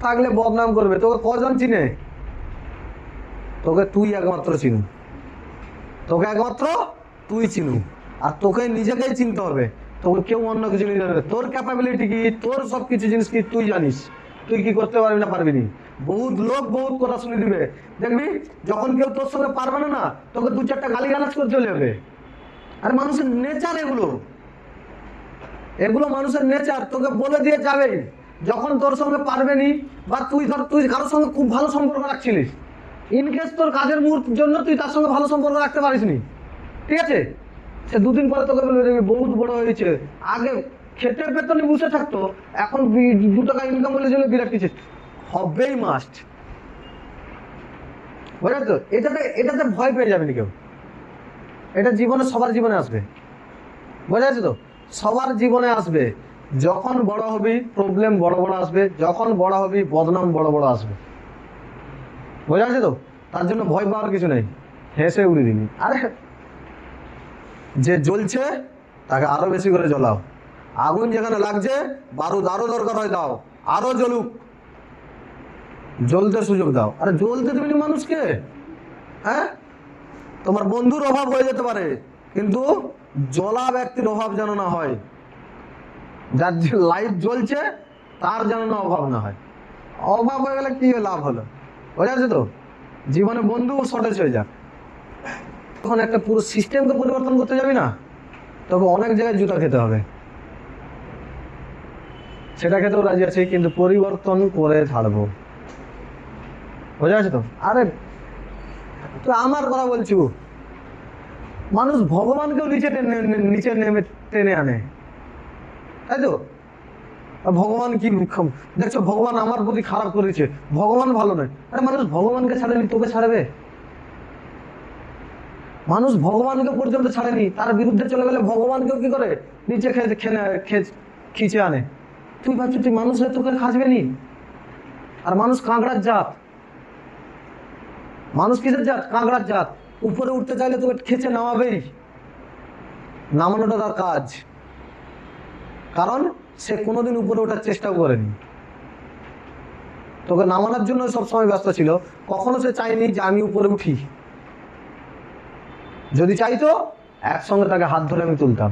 থাকলে বদনাম করবে। তোকে কজন চিনে? তোকে তুই একমাত্র চিনু, তোকে একমাত্র তুই চিনু। আর তোকে নিজেকেই চিনতে হবে, তোকে কেউ অন্য কিছু নিতে হবে। তোর ক্যাপাবিলিটি কি, তোর সব কিছু জিনিস কি তুই জানিস, তুই কি করতে পারবি না পারবি নি। বহুত লোক বহুত কথা শুনে দিবে, দেখবি যখন কেউ তোর সঙ্গে পারবে না, তোকে দু চারটা গালিগালাজ করে চলে যাবে। আর মানুষের নেচার এগুলো, এগুলো মানুষের নেচার, তোকে বলে দিয়ে যাবে। যখন তোর সঙ্গে পারবে নি, বা তুই ধর তুই কারোর সঙ্গে খুব ভালো সম্পর্ক রাখছিলিস, ইনকেস তোর কাজের মুহূর্তের জন্য তুই তার সঙ্গে ভালো সম্পর্ক রাখতে পারিস নি, ঠিক আছে, সে দুদিন পরে তোকে বলে দেবে বহুত বড় হয়েছে, আগে খেতে পেতো নি বসে থাকতো, এখন 2 টাকা ইনকাম বলে জন্য বিরাট কিছু হবেই মাস্ট। বুঝলি তো? এটাতে ভয় পেয়ে যাবে না কেউ, এটা জীবনে সবার জীবনে আসবে, বোঝা যাচ্ছে তো? সবার জীবনে আসবে। যখন বড় হবি প্রবলেম বড় বড় আসবে, যখন বড় হবি বদনাম বড় বড় আসবে, বোঝা যাচ্ছে তো? তার জন্য ভয় পাওয়ার কিছু নেই, হেসে উড়ে দিবি। আরে যে জ্বলছে তাকে আরো বেশি করে জ্বলাও, আগুন যেখানে লাগছে বারুদ আরো দরকার হয় দাও, আরো জ্বলুক, জ্বলতে সুযোগ দাও। আরে জ্বলতে দেবেনি মানুষকে। হ্যাঁ, তোমার বন্ধুর অভাব হয়ে যেতে পারে, কিন্তু জ্বলা ব্যক্তির অভাব যেন না হয়, যার লাইফ জ্বলছে তার যেন না অভাব না হয়। অভাব হয়ে গেলে কি লাভ হলো? বোঝা যাচ্ছে তো? জীবনে বন্ধু শর্টেজ হয়ে যাক, তখন একটা পুরো সিস্টেমকে পরিবর্তন করতে যাবি না, তবে অনেক জায়গায় জুতা খেতে হবে। সেটা খেতেও রাজি আছে, কিন্তু পরিবর্তন করে ছাড়বো, বোঝা যাচ্ছে তো? আরে তো আমার কথা বলছি, মানুষ ভগবানকেও নিচে নেমে টেনে আনে, তাই তো? ভগবান কি দেখছো, ভগবান আমার প্রতি খারাপ করেছে, ভগবান ভালো নয়। আরে মানুষ ভগবানকে ছাড়েনি, তোকে ছাড়বে? মানুষ ভগবানকে পর্যন্ত ছাড়েনি, তার বিরুদ্ধে চলে গেলে ভগবানকেও কি করে নিচে খিচে আনে। তুই ভাবছিস তুই মানুষ হয়ে তোকে খাসবে নি? আর মানুষ কাঁকড়ার জাত, মানুষ কিসের জাত? কাঁকড়ার জাত। উপরে উঠতে চাইলে তোকে খেচে নামাবেই, নামানোটা তার কাজ, কারণ সে কোনোদিন উপরে ওঠার চেষ্টাও করেনি। তোকে নামানোর জন্য সবসময় ব্যস্ত ছিল, কখনো সে চায়নি যে আমি উপরে উঠি। যদি চাইতো একসঙ্গে তাকে হাত ধরে আমি তুলতাম।